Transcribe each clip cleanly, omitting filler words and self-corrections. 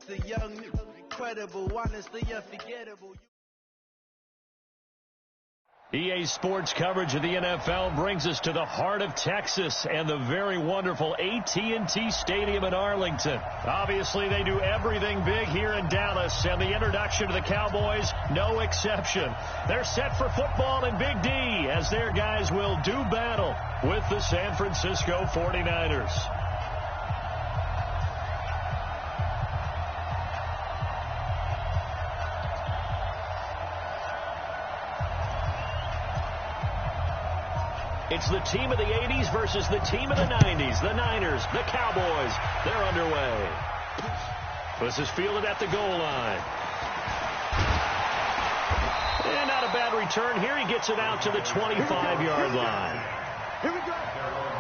the young, incredible, honestly unforgettable. EA Sports coverage of the NFL brings us to the heart of Texas and the very wonderful AT&T Stadium in Arlington. Obviously, they do everything big here in Dallas, and the introduction to the Cowboys, no exception. They're set for football in Big D as their guys will do battle with the San Francisco 49ers. It's the team of the 80s versus the team of the 90s. The Niners, the Cowboys, they're underway. This is fielded at the goal line. And not a bad return here. He gets it out to the 25-yard line. Here we go. Here we go.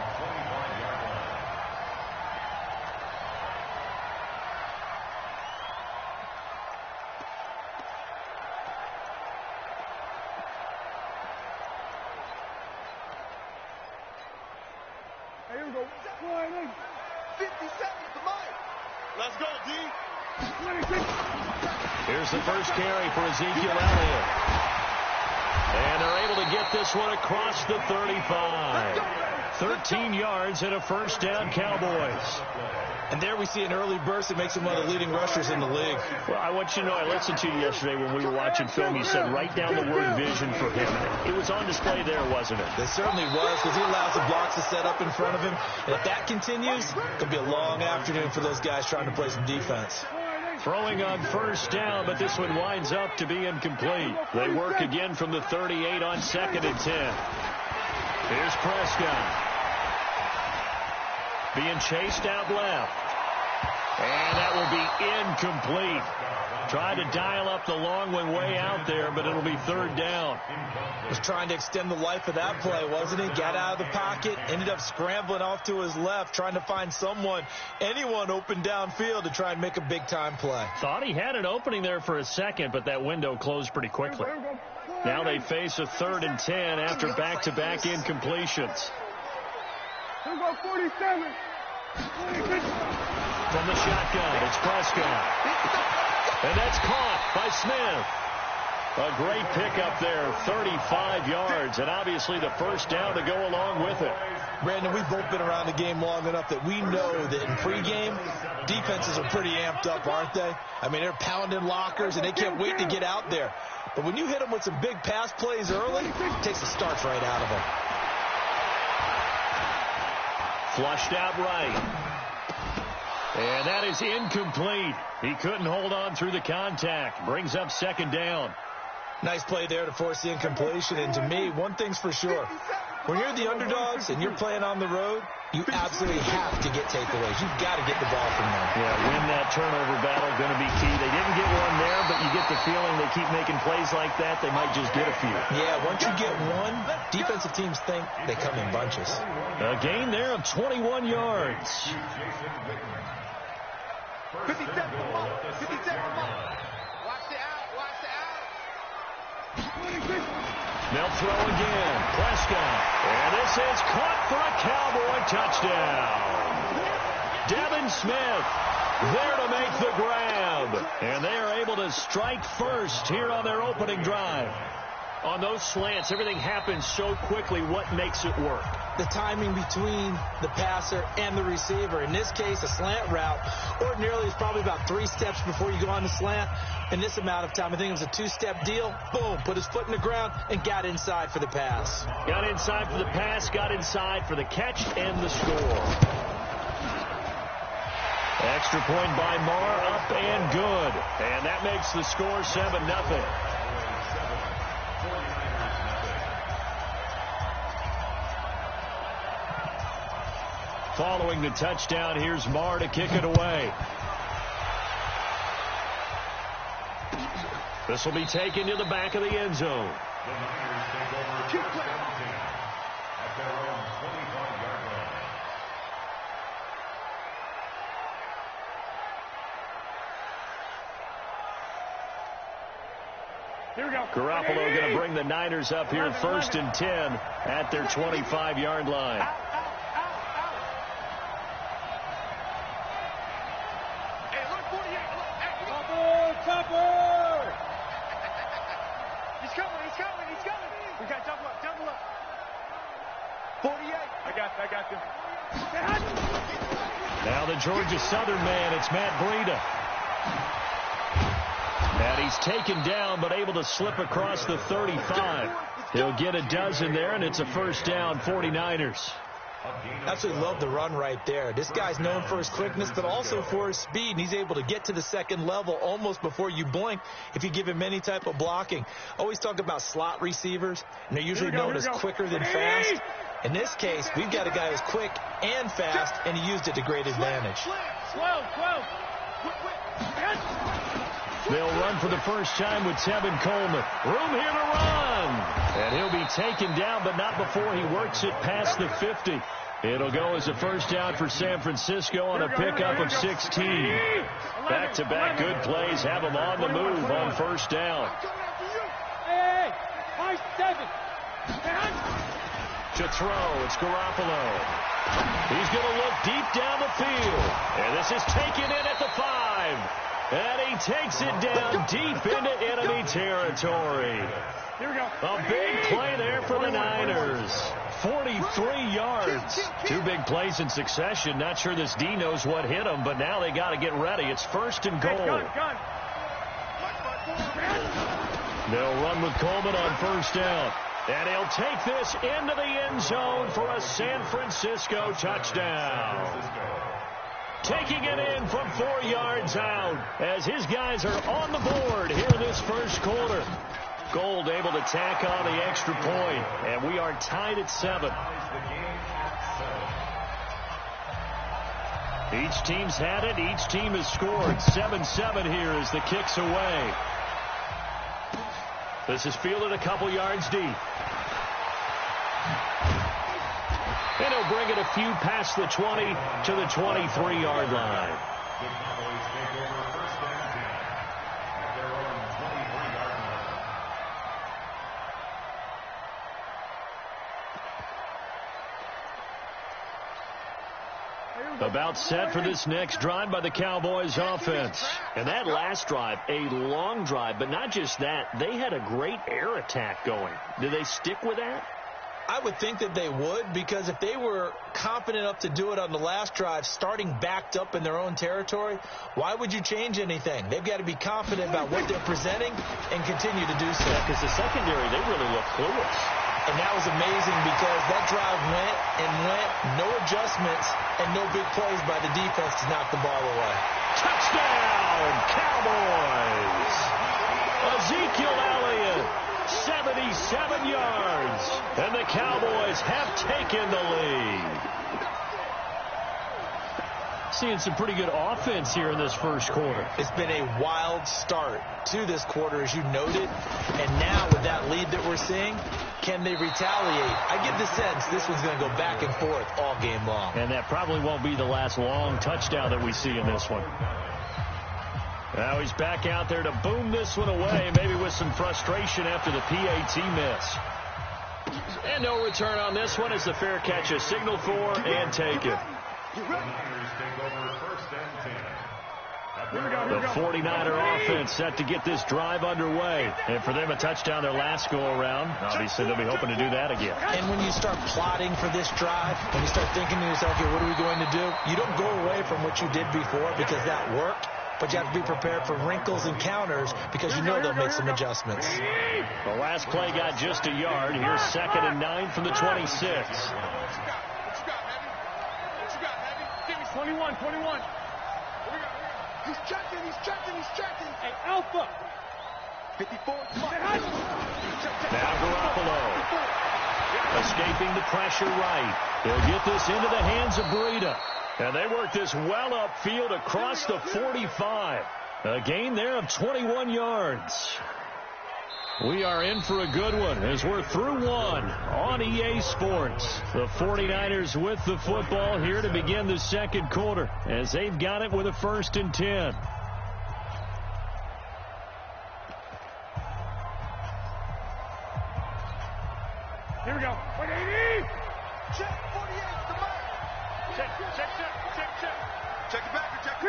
50 seconds to mine. Let's go, D. 26. Here's the first carry for Ezekiel Elliott. And they're able to get this one across the 35. 13 yards and a first down, Cowboys. And there we see an early burst that makes him one of the leading rushers in the league. Well, I want you to know, I listened to you yesterday when we were watching film. You said write down the word vision for him. It was on display there, wasn't it? It certainly was, because he allows the blocks to set up in front of him. And if that continues, it could be a long afternoon for those guys trying to play some defense. Throwing on first down, but this one winds up to be incomplete. They work again from the 38 on 2nd and 10. Here's Prescott. Being chased out left. And that will be incomplete. Tried to dial up the long one way out there, but it'll be 3rd down. Was trying to extend the life of that play, wasn't he? Got out of the pocket, ended up scrambling off to his left, trying to find anyone open downfield to try and make a big-time play. Thought he had an opening there for a second, but that window closed pretty quickly. Now they face a 3rd and 10 after back-to-back incompletions. Here we go, 47. 26. From the shotgun, it's Prescott. And that's caught by Smith. A great pickup there, 35 yards, and obviously the first down to go along with it. Brandon, we've both been around the game long enough that we know that in pregame, defenses are pretty amped up, aren't they? I mean, they're pounding lockers, and they can't wait to get out there. But when you hit them with some big pass plays early, it takes the starch right out of them. Flushed out right. And that is incomplete. He couldn't hold on through the contact. Brings up 2nd down. Nice play there to force the incompletion. And to me, one thing's for sure. When you're the underdogs and you're playing on the road, you absolutely have to get takeaways. You've got to get the ball from them. Yeah, win that turnover battle, going to be key. They didn't get one there, but you get the feeling they keep making plays like that, they might just get a few. Yeah, once you get one, defensive teams think they come in bunches. A gain there of 21 yards. 57 for Monk. 57 for Monk. Watch the out. Watch the out. 26. They'll throw again. Prescott. And this is caught for a Cowboy touchdown. Devin Smith there to make the grab. And they are able to strike first here on their opening drive. On those slants, everything happens so quickly. What makes it work? The timing between the passer and the receiver. In this case, a slant route ordinarily is probably about 3 steps before you go on the slant. In this amount of time, I think it was a 2-step deal. Boom, put his foot in the ground and got inside for the pass. Got inside for the pass, got inside for the catch and the score. Extra point by Marr, up and good. And that makes the score 7-0. Following the touchdown, here's Marr to kick it away. This will be taken to the back of the end zone. The Niners take over kickoff at their own 25-yard line. Here we go. Garoppolo going to bring the Niners up here 1st and 10 at their 25-yard line. Hey, look, 48. Look, 48. I got this. Now the Georgia Southern man, it's Matt Breida. And he's taken down, but able to slip across the 35. He'll get a dozen there, and it's a first down, 49ers. Absolutely love the run right there. This guy's known for his quickness, but also for his speed. And he's able to get to the second level almost before you blink if you give him any type of blocking. Always talk about slot receivers, and they're usually known as quicker than fast. In this case, we've got a guy who's quick and fast, and he used it to great advantage. 12. They'll run for the first time with Tevin Coleman. Room here to run. And he'll be taken down, but not before he works it past the 50. It'll go as a first down for San Francisco on a pickup of 16. Back-to-back good plays have him on the move on first down. Hey, 5-7. To throw, it's Garoppolo. He's going to look deep down the field. And this is taken in at the 5. And he takes it down deep into enemy territory. Here we go. A big play there for the Niners. 43 yards. Two big plays in succession. Not sure this D knows what hit him, but now they got to get ready. It's first and goal. Gun. They'll run with Coleman on first down. And he'll take this into the end zone for a San Francisco touchdown. Taking it in from 4 yards out as his guys are on the board here in this first quarter. Gold able to tack on the extra point, and we are tied at 7. Each team's had it. Each team has scored. 7-7 here as the kick's away. This is fielded a couple yards deep. And he'll bring it a few past the 20 to the 23-yard line. About set for this next drive by the Cowboys offense. And that last drive, a long drive, but not just that, they had a great air attack going. Do they stick with that? I would think that they would, because if they were confident enough to do it on the last drive, starting backed up in their own territory, why would you change anything? They've got to be confident about what they're presenting and continue to do so. Because the secondary, they really look clueless. And that was amazing because that drive went and went, no adjustments, and no big plays by the defense to knock the ball away. Touchdown, Cowboys! Ezekiel Elliott, 77 yards, and the Cowboys have taken the lead. Seeing some pretty good offense here in this first quarter. It's been a wild start to this quarter, as you noted, and now with that lead that we're seeing, can they retaliate? I get the sense this one's going to go back and forth all game long. And that probably won't be the last long touchdown that we see in this one. Now he's back out there to boom this one away, maybe with some frustration after the PAT miss. And no return on this one as the fair catch is signaled for and taken. The 49er offense set to get this drive underway. And for them, a touchdown their last go-around. Obviously, they'll be hoping to do that again. And when you start plotting for this drive, when you start thinking to yourself, okay, what are we going to do? You don't go away from what you did before because that worked. But you have to be prepared for wrinkles and counters because you know they'll make some adjustments. The last play got just a yard. Here's 2nd and 9 from the 26. What you got, Give me 21. He's checking. Hey, Alpha. 54. Now Garoppolo. Escaping the pressure right. He'll get this into the hands of Breida. And they work this well upfield across the 45. A gain there of 21 yards. We are in for a good one as we're through one on EA Sports. The 49ers with the football here to begin the second quarter as they've got it with a 1st and 10. Here we go. 180. Check 48. Come on. Check. Check it back. Check 2.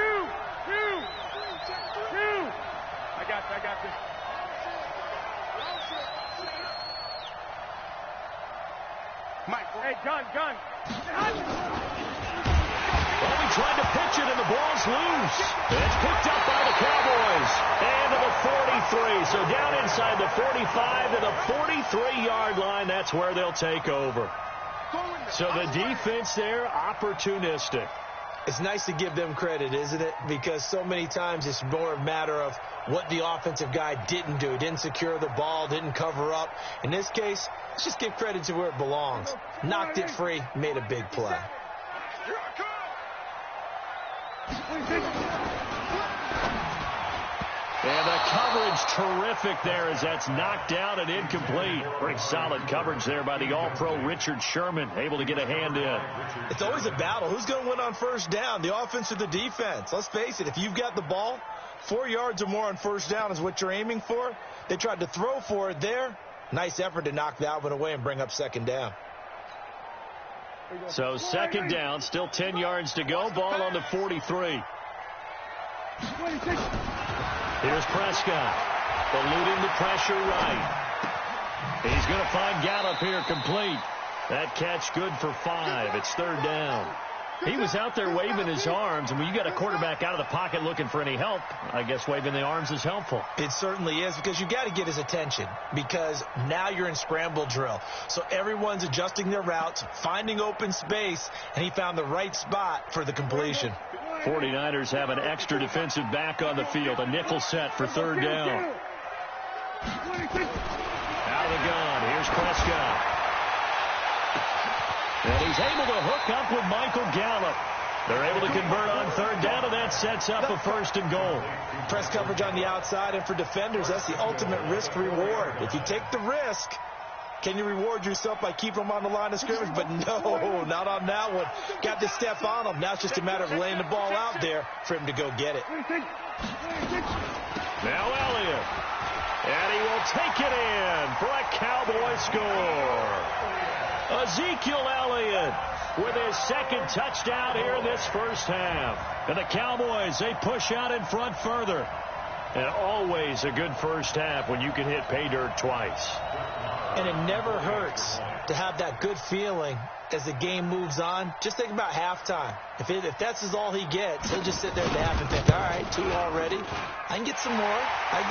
I got this. Hey, gun. Well, he tried to pitch it, and the ball's loose. It's picked up by the Cowboys. And to the 43. So down inside the 45 to the 43-yard line. That's where they'll take over. So the defense there, opportunistic. It's nice to give them credit, isn't it? Because so many times it's more a matter of what the offensive guy didn't do. Didn't secure the ball, didn't cover up. In this case, let's just give credit to where it belongs. Knocked it free, made a big play. And the coverage terrific there as that's knocked down and incomplete. Pretty solid coverage there by the All-Pro Richard Sherman, able to get a hand in. It's always a battle. Who's going to win on first down, the offense or the defense? Let's face it, if you've got the ball, 4 yards or more on first down is what you're aiming for. They tried to throw for it there. Nice effort to knock that one away and bring up second down. So second down, still 10 yards to go. Ball on the 43. Here's Prescott, eluding the pressure right. He's going to find Gallup here complete. That catch good for 5. It's third down. He was out there waving his arms, and when you got a quarterback out of the pocket looking for any help, I guess waving the arms is helpful. It certainly is, because you got to get his attention, because now you're in scramble drill. So everyone's adjusting their routes, finding open space, and he found the right spot for the completion. 49ers have an extra defensive back on the field, a nickel set for third down. Out of the gun, here's Prescott. And he's able to hook up with Michael Gallup. They're able to convert on third down, and that sets up a first and goal. Press coverage on the outside, and for defenders, that's the ultimate risk-reward. If you take the risk, can you reward yourself by keeping them on the line of scrimmage? But no, not on that one. Got to step on them. Now it's just a matter of laying the ball out there for him to go get it. Now Elliott. And he will take it in for a Cowboy score. Ezekiel Elliott with his second touchdown here in this first half. And the Cowboys, they push out in front further. And always a good first half when you can hit pay dirt twice. And it never hurts to have that good feeling as the game moves on. Just think about halftime. If that's all he gets, he'll just sit there at the half and think, all right, 2 already. I can get some more. And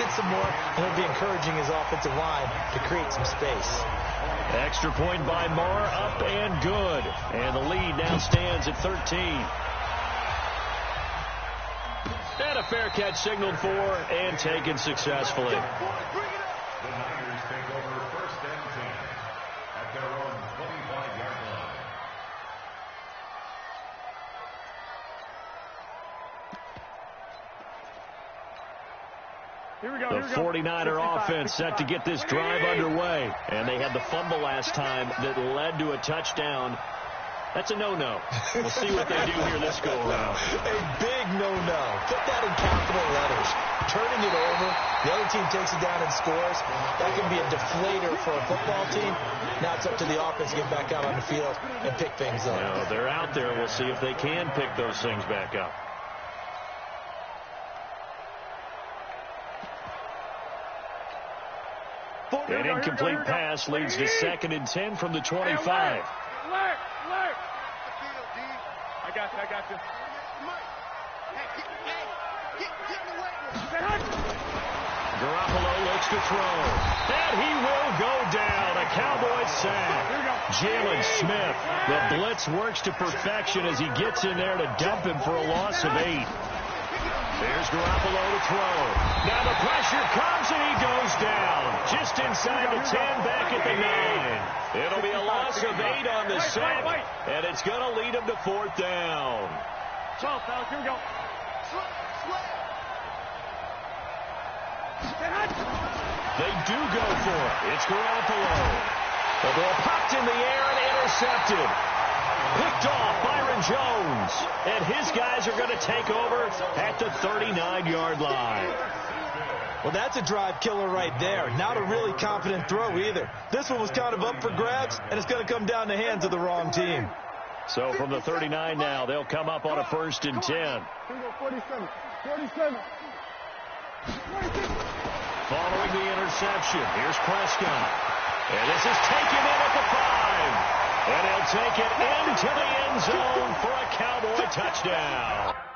he'll be encouraging his offensive line to create some space. Extra point by Marr, up and good. And the lead now stands at 13. And a fair catch signaled for and taken successfully. The Niners take over first and 10 at their own 25-yard line. Here we go. The 49er offense set to get this drive underway. And they had the fumble last time that led to a touchdown. That's a no-no. We'll see what they do here this go-around. A big no-no. Put that in capital letters. Turning it over, the other team takes it down and scores. That can be a deflator for a football team. Now it's up to the offense to get back out on the field and pick things up. You know, they're out there. We'll see if they can pick those things back up. An incomplete pass leads to 2nd and 10 from the 25. I got you. Garoppolo looks to throw. And he will go down. A Cowboys sack. Jalen Smith. The blitz works to perfection as he gets in there to dump him for a loss of 8. There's Garoppolo to throw. Now the pressure comes and he goes down. Just inside the 10, back at the 9. It'll be a loss of 8 on the sack, and it's going to lead him to 4th down. 12, fellas, here we go. They do go for it. It's Garoppolo. The ball popped in the air and intercepted. Picked off Byron Jones. And his guys are going to take over at the 39-yard line. Well, that's a drive killer right there. Not a really confident throw either. This one was kind of up for grabs, and it's going to come down the hands of the wrong team. So from the 39 now, they'll come up on a 1st and 10. Here we go, 47. Following the interception, here's Prescott. And this is taken in at the 5. And he'll take it into the end zone for a Cowboy touchdown.